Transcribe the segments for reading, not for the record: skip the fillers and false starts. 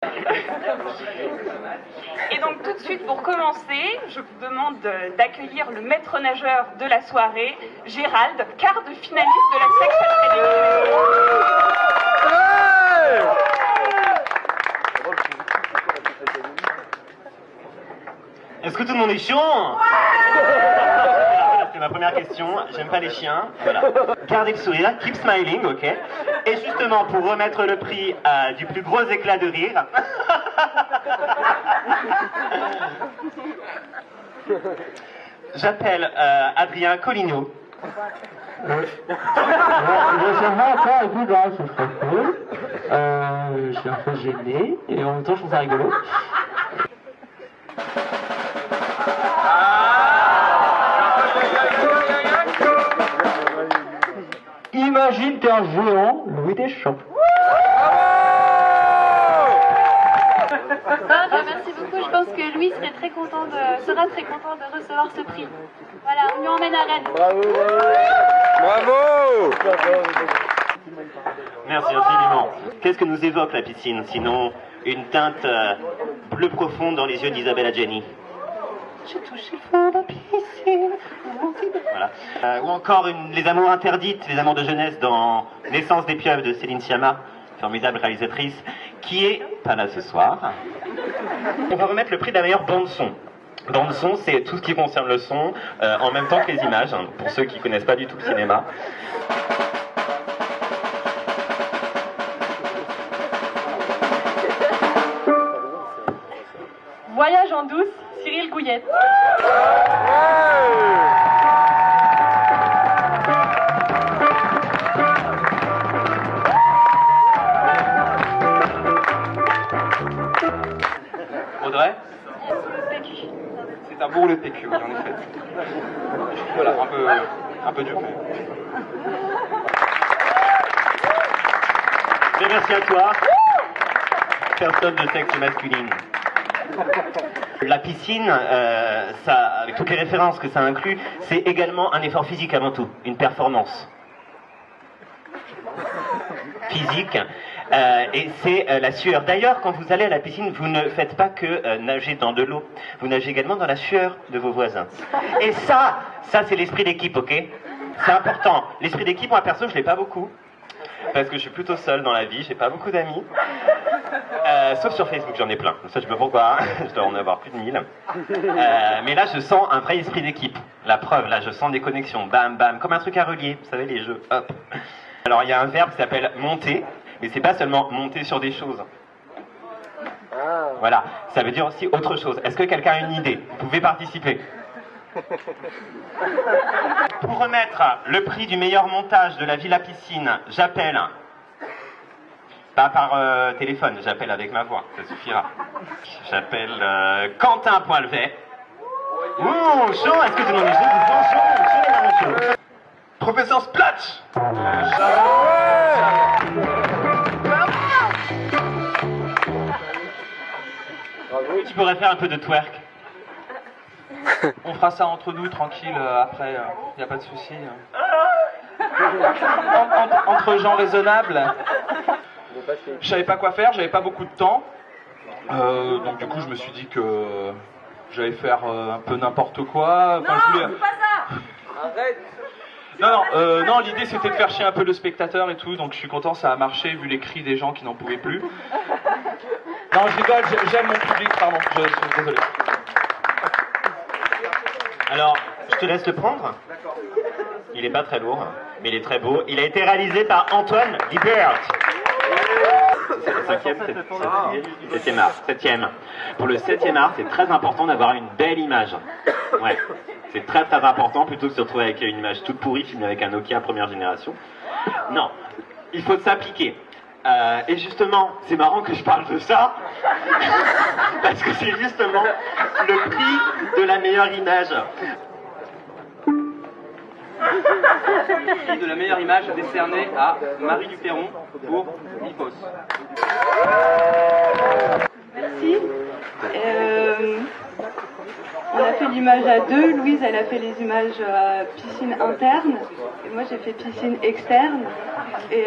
Et donc tout de suite, pour commencer, je vous demande d'accueillir le maître nageur de la soirée, Gérald, quart de finaliste de la Sex Est-ce que tout le monde est chiant? C'est ma première question, j'aime pas les chiens, voilà. Gardez le sourire, keep smiling, ok. Et justement, pour remettre le prix du plus gros éclat de rire, j'appelle Adrien Colligno. Je sais pas encore évident, ce serait cool. Je suis un peu gêné, et en même temps je trouve ça rigolo. Imagine t'es un géant, Louis Deschamps. Merci beaucoup, je pense que Louis sera très content de recevoir ce prix. Voilà, on lui emmène à Rennes. Bravo! Bravo! Merci infiniment. Qu'est-ce que nous évoque la piscine, sinon une teinte bleu profonde dans les yeux d'Isabelle Adjani? J'ai touché le fond de la piscine. Voilà. Ou encore les amours interdites, les amours de jeunesse dans Naissance des pieuvres de Céline Sciamma, formidable réalisatrice, qui est pas là ce soir. On va remettre le prix de la meilleure bande-son. Bande-son, c'est tout ce qui concerne le son, en même temps que les images, hein, pour ceux qui connaissent pas du tout le cinéma. Voyage en douce, Cyril Gouillette. Audrey? C'est un bourrelet de PQ, oui, en effet. Voilà, un peu dur. Mais merci à toi, personne de sexe masculine. La piscine, ça, avec toutes les références que ça inclut, c'est également un effort physique avant tout, une performance physique. Et c'est la sueur. D'ailleurs, quand vous allez à la piscine, vous ne faites pas que nager dans de l'eau. Vous nagez également dans la sueur de vos voisins. Et ça c'est l'esprit d'équipe, ok? C'est important. L'esprit d'équipe, moi perso, je l'ai pas beaucoup. Parce que je suis plutôt seul dans la vie, j'ai pas beaucoup d'amis. Sauf sur Facebook, j'en ai plein. Ça, je sais pas pourquoi. Je dois en avoir plus de 1000. Mais là, je sens un vrai esprit d'équipe. La preuve, là, je sens des connexions. Bam, bam. Comme un truc à relier. Vous savez, les jeux. Hop. Alors, il y a un verbe qui s'appelle monter. Mais c'est pas seulement monter sur des choses. Voilà, ça veut dire aussi autre chose. Est-ce que quelqu'un a une idée? Vous pouvez participer. Pour remettre le prix du meilleur montage de la Villa Piscine, j'appelle, pas par téléphone, j'appelle avec ma voix, ça suffira. J'appelle Quentin Poilvet. Ouh, chaud, est-ce que tout le monde est chaud? Professeur Splatch! Tu pourrais faire un peu de twerk. On fera ça entre nous, tranquille, après, y a pas de souci. Entre gens raisonnables. Je savais pas quoi faire, j'avais pas beaucoup de temps. Donc du coup, je me suis dit que j'allais faire un peu n'importe quoi. Enfin, je voulais... pas ça. Arrête. Non, l'idée c'était de faire chier un peu le spectateur et tout, donc je suis content, ça a marché vu les cris des gens qui n'en pouvaient plus. Non, je rigole, j'aime mon public, pardon, je suis désolé. Alors, je te laisse le prendre. Il est pas très lourd, mais il est très beau. Il a été réalisé par Antoine Libert. C'est le 5e, 7e art. 7e. Pour le 7e art, c'est très important d'avoir une belle image. Ouais. C'est très très important plutôt que de se retrouver avec une image toute pourrie filmée avec un Nokia première génération. Non, il faut s'appliquer. Et justement, c'est marrant que je parle de ça, parce que c'est justement le prix de la meilleure image. Le prix de la meilleure image décerné à Marie Duperron pour Nipos. Merci. On a fait l'image à deux. Louise, elle a fait les images piscine interne. Et moi, j'ai fait piscine externe. Et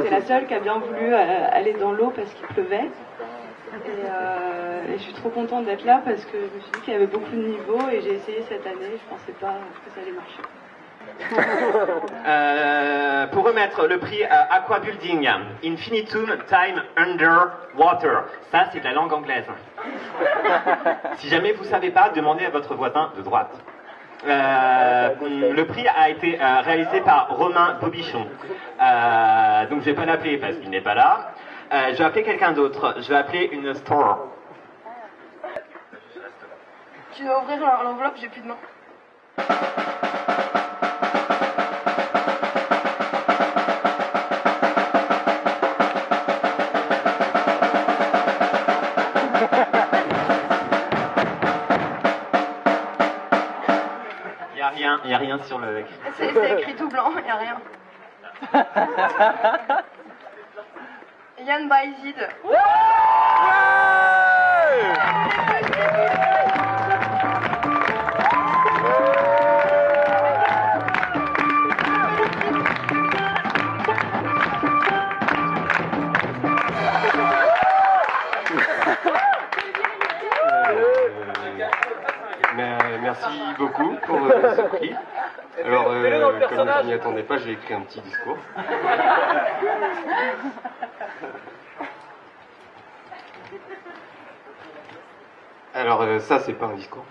c'est la seule qui a bien voulu aller dans l'eau parce qu'il pleuvait. Et je suis trop contente d'être là parce que je me suis dit qu'il y avait beaucoup de niveaux et j'ai essayé cette année. Je pensais pas que ça allait marcher. Pour remettre le prix Aqua Building, Infinitum Time Underwater. Ça, c'est de la langue anglaise. Si jamais vous ne savez pas, demandez à votre voisin de droite. Le prix a été réalisé par Romain Bobichon. Donc je vais pas l'appeler parce qu'il n'est pas là. Je vais appeler quelqu'un d'autre. Je vais appeler une store. Tu dois ouvrir l'enveloppe, j'ai plus de main. Il n'y a rien sur le... C'est écrit tout blanc, il n'y a rien. Yann Baizid. Merci beaucoup pour ce prix. Alors, comme je n'y attendais pas, j'ai écrit un petit discours. Alors, ça, c'est pas un discours.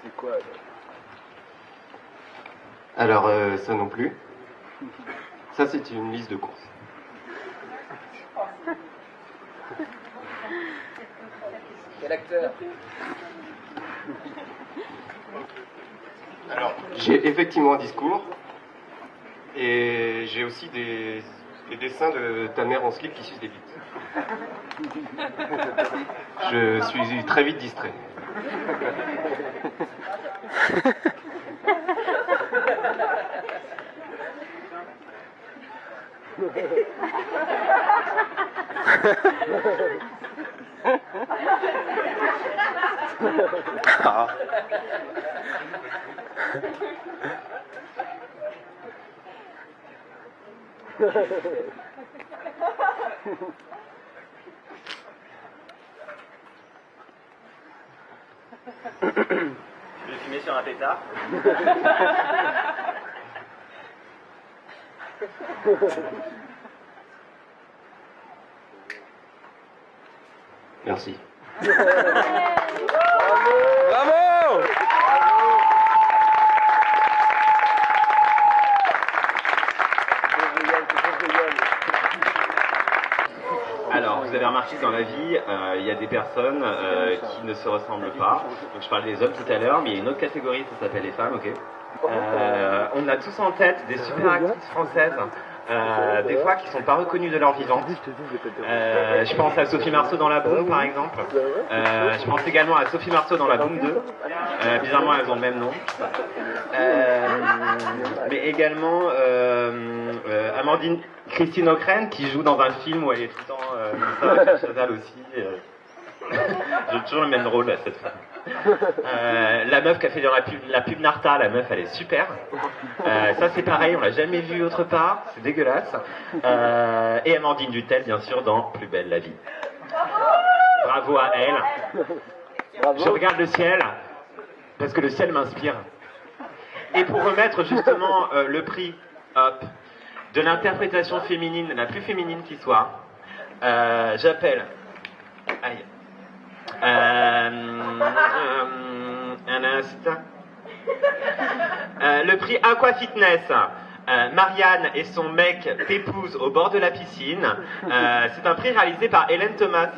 C'est quoi? Alors, ça non plus. Ça, c'est une liste de courses. Quel acteur? Alors, j'ai effectivement un discours et j'ai aussi des dessins de ta mère en slip qui suce des bites. Je suis très vite distrait. Ah. Je vais filmer sur un pétard. Merci. Bravo! Alors, vous avez remarqué que dans la vie, il y a des personnes qui ne se ressemblent pas. Donc, je parlais des hommes tout à l'heure, mais il y a une autre catégorie, ça s'appelle les femmes, ok. On a tous en tête des super actrices françaises, des fois qui ne sont pas reconnues de leur vivant. Je pense à Sophie Marceau dans La Boum, par exemple. Je pense également à Sophie Marceau dans La Boum 2. Bizarrement, elles ont le même nom. Mais également Amandine Christine Ockrent qui joue dans un film où elle est tout le temps Chazal aussi. J'ai toujours le même rôle à cette femme. La meuf qui a fait dans la pub Narta, la meuf elle est super. Ça c'est pareil, on l'a jamais vu autre part, c'est dégueulasse. Et Amandine Dutel bien sûr dans Plus belle la vie. Bravo à elle. Bravo. Je regarde le ciel parce que le ciel m'inspire. Et pour remettre justement le prix hop, de l'interprétation féminine la plus féminine qui soit, j'appelle un instant. Le prix Aqua Fitness. Marianne et son mec Pépouze au bord de la piscine. C'est un prix réalisé par Hélène Thomas,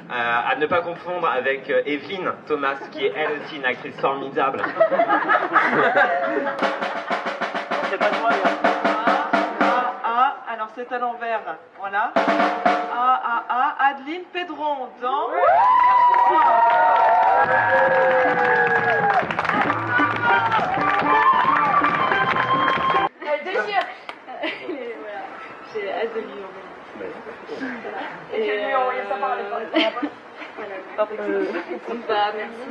à ne pas confondre avec Evelyne Thomas, qui est elle aussi une actrice formidable. C'est pas moi, alors c'est à l'envers, voilà. Adeline Pedron dans... Elle déchire. Voilà, j'ai hâte de lui envoyer. Et tu lui as envoyé ça par la poste. Bah merci,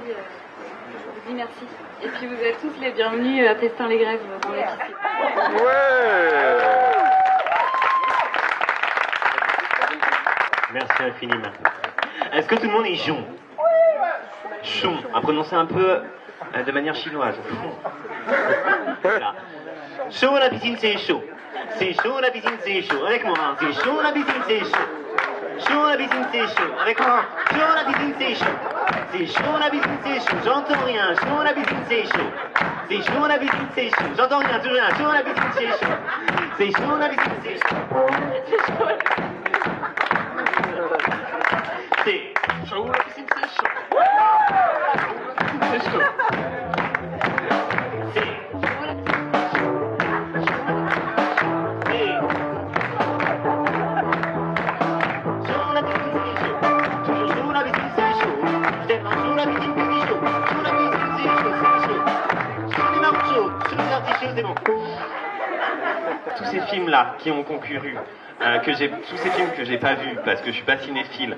je vous dis merci. Et puis vous êtes tous les bienvenus à Pestin-les-Grèves dans la piscine. Ouais. Merci infiniment. Est-ce que tout le monde est chon? Chon, à prononcer un peu de manière chinoise. Voilà. Chaud la piscine, c'est chaud. C'est chaud la piscine, c'est chaud. Avec moi, hein. C'est chaud la piscine, c'est chaud. Chaud la piscine, c'est chaud. Avec moi, chaud la piscine, c'est chaud. C'est chaud la piscine, c'est chaud. J'entends rien. Chaud la piscine, c'est chaud. C'est chaud la piscine, c'est chaud. J'entends rien, toujours rien. Chaud la piscine, c'est chaud. C'est chaud la piscine, c'est chaud. C'est chaud. C'est chaud la piscine, c'est chaud. C'est chaud. Tous ces films-là qui ont concuru, tous ces films que j'ai pas vus parce que je suis pas cinéphile,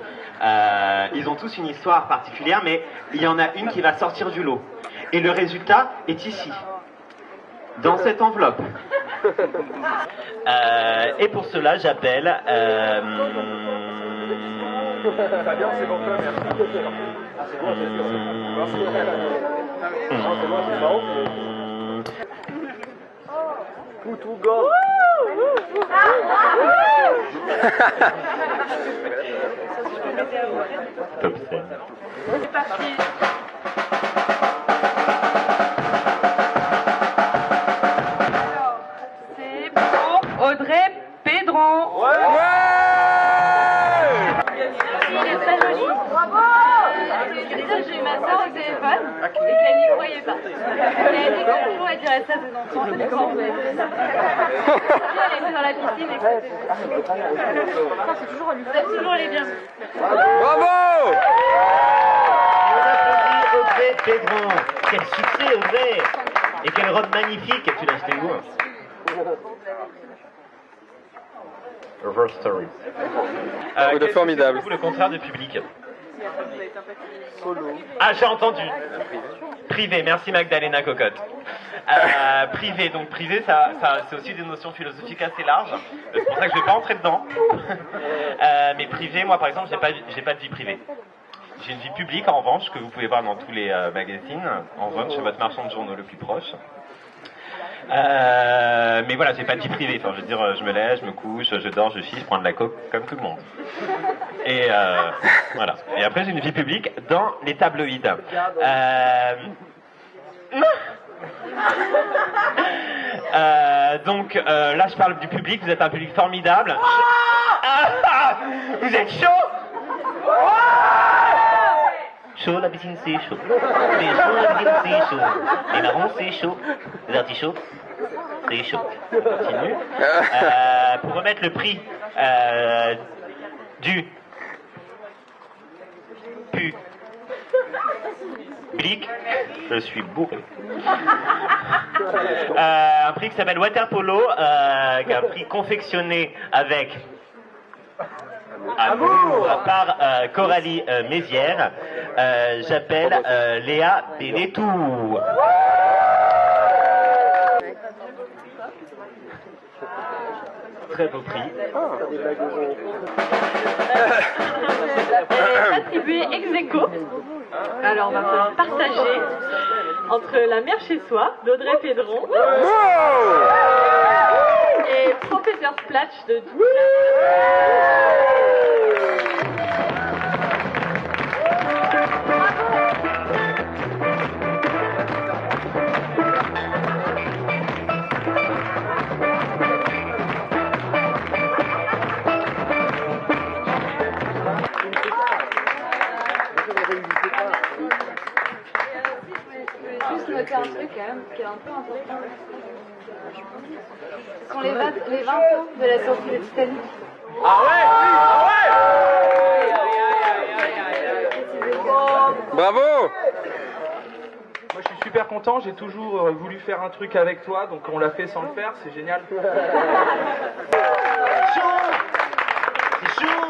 ils ont tous une histoire particulière, mais il y en a une qui va sortir du lot. Et le résultat est ici, dans cette enveloppe. Et pour cela, j'appelle. Fabien, c'est bon, merci. Poutou-Gant. Top scène. C'est parti. Alors, c'est pour Audrey Pédron. J'ai eu ma soeur au téléphone et qu'elle n'y croyait pas. Elle a dit que un jour elle dirait ça à ses enfants. Elle est dans la piscine et que c'est toujours les bienvenus. Bravo! On applaudit Audrey Pédron. Quel succès, Audrey! Et quelle robe magnifique! Tu l'as acheté où? Reverse Story. De formidable. Le contraire de public. Ah, j'ai entendu. Privé, merci Magdalena Cocotte. Privé, donc privé, ça c'est aussi des notions philosophiques assez larges. C'est pour ça que je vais pas entrer dedans. Mais privé, moi par exemple, j'ai pas de vie privée. J'ai une vie publique en revanche que vous pouvez voir dans tous les magazines, en vente chez votre marchand de journaux le plus proche. Mais voilà, j'ai pas de vie privée. Enfin, je veux dire, je me lève, je me couche, je dors, je chie, je prends de la coke comme tout le monde. Et voilà. Et après, j'ai une vie publique dans les tabloïds. Donc là, je parle du public. Vous êtes un public formidable. Vous êtes chaud. Chaud, la piscine, c'est chaud. C'est chaud, la piscine, c'est chaud. Les marrons, c'est chaud. Les artichauts, c'est chaud. On continue. Pour remettre le prix du public, je suis bourré. Un prix qui s'appelle Water Polo, un prix confectionné avec amour par Coralie Mézières. J'appelle Léa Benetou. Très beau prix. Attribué ex aequo. Alors on va partager entre La Mère chez soi d'Audrey Pédron et Professeur Splatch de Douglas. noter un truc quand même qui est un peu important. Ce sont les 20 ans de la sortie de Titanic. Ah ouais, bravo. Moi je suis super content, j'ai toujours voulu faire un truc avec toi, donc on l'a fait sans le faire, c'est génial. C'est chaud.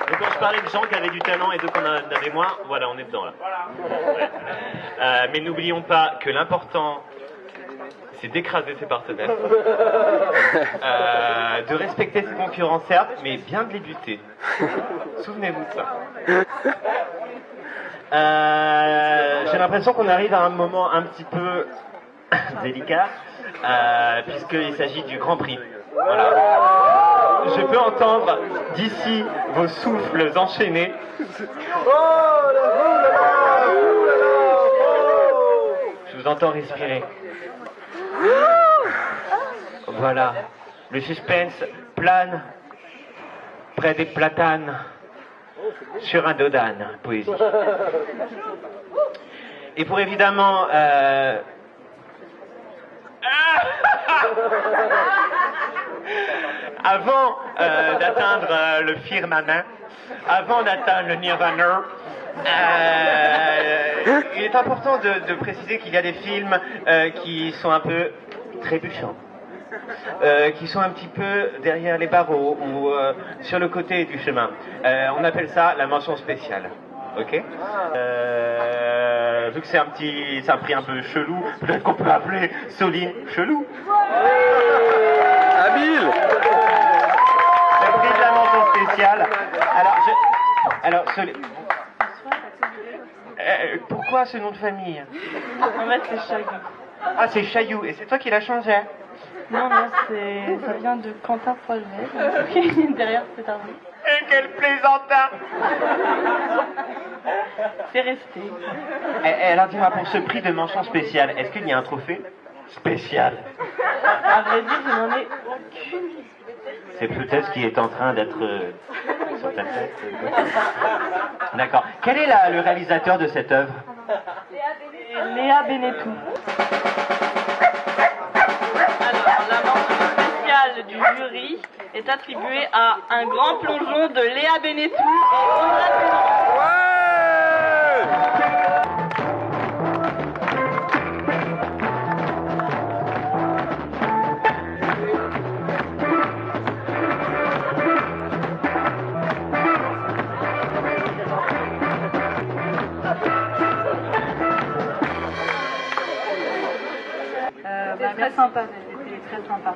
Et quand je parlais de gens qui avaient du talent et d'autres qui en avaient moins, voilà, on est dedans là. Ouais. Mais n'oublions pas que l'important, c'est d'écraser ses partenaires, de respecter ses concurrents certes, mais bien de les buter. Souvenez-vous de ça. J'ai l'impression qu'on arrive à un moment un petit peu délicat, puisqu'il s'agit du Grand Prix. Voilà. Je peux entendre d'ici vos souffles enchaînés. Je vous entends respirer. Voilà. Le suspense plane près des platanes sur un dos d'âne. Poésie. Et pour évidemment... avant d'atteindre le firmament, avant d'atteindre le nirvana, il est important de préciser qu'il y a des films qui sont un peu trébuchants, qui sont un petit peu derrière les barreaux ou sur le côté du chemin. On appelle ça la mention spéciale. Ok. Vu que c'est un prix un peu chelou, peut-être qu'on peut appeler Soline Chelou. Habile. Le prix de la mention spéciale. Pourquoi ce nom de famille? En fait, c'est Chaillou. Ah, c'est Chaillou. Et c'est toi qui l'as changé? Non, ça vient de Quentin Projet. Derrière, c'est un nom. Et quel plaisantin! C'est resté. Alors dis-moi, pour ce prix de mention spéciale, est-ce qu'il y a un trophée spécial? À vrai dire, je n'en ai aucune. C'est peut-être ce qui est en train d'être sur ta tête. D'accord. Quel est le réalisateur de cette œuvre? Léa Benetou. Alors, la mention spéciale du jury est attribuée à un grand plongeon de Léa Benetou et Audrey Pulon. Très sympa, c'était très sympa.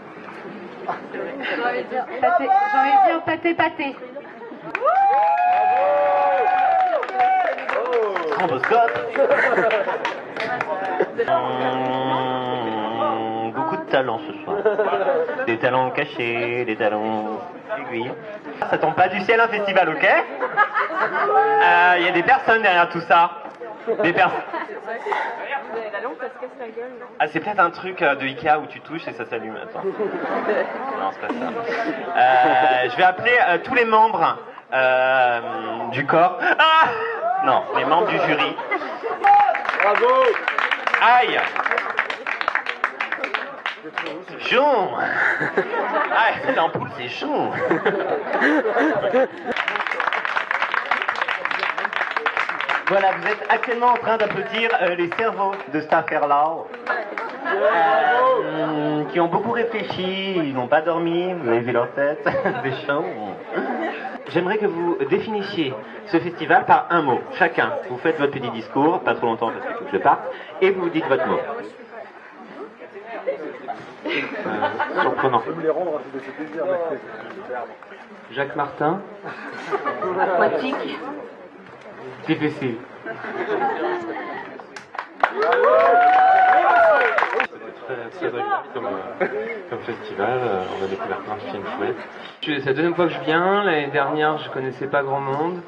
J'ai envie de dire pâté. Beaucoup de talent ce soir. Des talents cachés, des talents aiguilles. Ça tombe pas du ciel un festival, ok? Il y a des personnes derrière tout ça. Des personnes. Ah, c'est peut-être un truc de Ikea où tu touches et ça s'allume. Attends. Non, c'est pas ça. Je vais appeler tous les membres du corps. Ah non, les membres du jury. Bravo. Aïe. Jaune. Ah, cette ampoule, c'est jaune. Voilà, vous êtes actuellement en train d'applaudir les cerveaux de cette affaire-là, qui ont beaucoup réfléchi, ils n'ont pas dormi, vous avez vu leur tête, des chants. J'aimerais que vous définissiez ce festival par un mot, chacun. Vous faites votre petit discours, pas trop longtemps parce qu'il faut que je parte, et vous dites votre mot. Surprenant. Jacques Martin. Aquatique. Difficile. Très agréable comme festival, on a découvert plein de films chouettes. C'est la deuxième fois que je viens, l'année dernière je connaissais pas grand monde.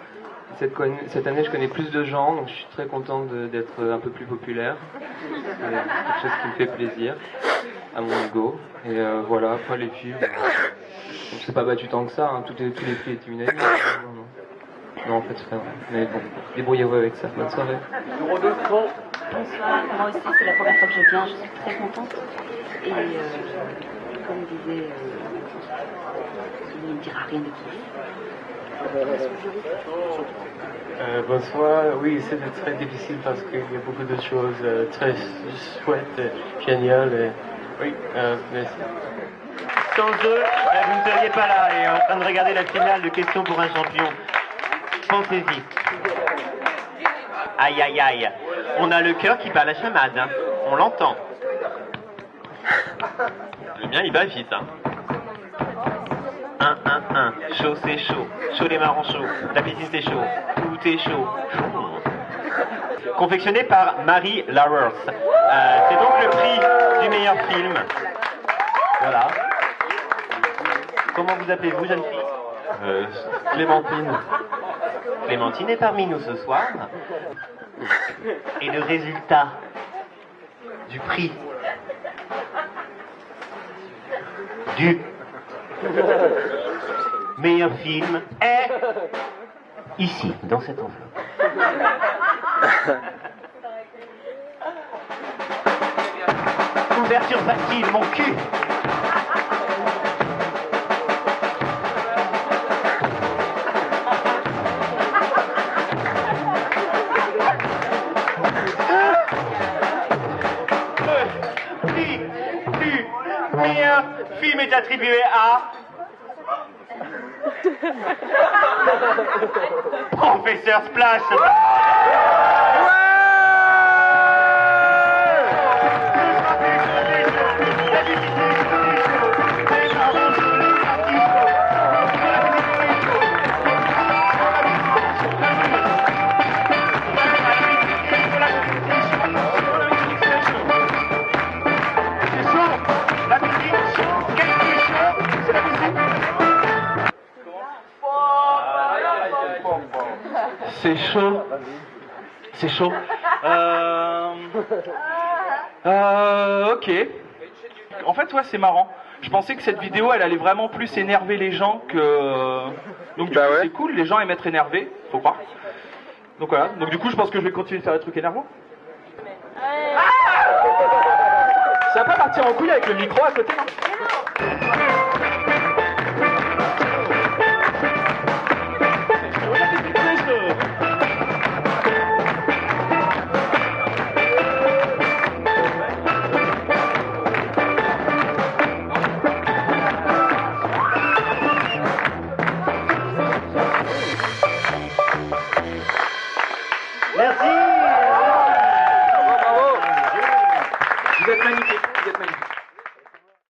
Cette année je connais plus de gens, donc je suis très content d'être un peu plus populaire. C'est quelque chose qui me fait plaisir, à mon ego. Et voilà, après les films, je ne sais pas battu tant que ça, hein. Tous les prix étaient unanimes. Non, en fait, c'est pas vrai. Mais bon, débrouillez-vous avec ça. Bonne soirée. Bonsoir, moi aussi, c'est la première fois que je viens, je suis très contente. Et comme disait, il ne dira rien de plus. Bonsoir, oui, c'était très difficile parce qu'il y a beaucoup de choses très chouettes, géniales. Oui, merci. Sans eux, vous ne seriez pas là et en train de regarder la finale de Questions pour un champion. Pensez-y. Aïe aïe aïe. On a le cœur qui bat la chamade, hein. On l'entend. Le mien, il va vite, hein. 1. Chaud, c'est chaud. Chaud, les marrons chauds. La piscine, c'est chaud. Tout est chaud. Confectionné par Mary Lowers. C'est donc le prix du meilleur film. Voilà. Comment vous appelez-vous, jeune fille? Clémentine. Clémentine est parmi nous ce soir. Et le résultat du prix du meilleur film est ici, dans cette enveloppe. Ouverture facile, mon cul. Le meilleur film est attribué à Professeur Splash. C'est chaud. C'est chaud. Ok. En fait, ouais, c'est marrant. Je pensais que cette vidéo, elle allait vraiment plus énerver les gens que... Donc du coup, c'est cool, les gens aiment être énervés, faut croire. Donc voilà. Donc du coup, je pense que je vais continuer de faire des trucs énervants. Ça va pas partir en couille avec le micro à côté, non? Merci. Bravo. Vous êtes magnifique, vous êtes magnifique.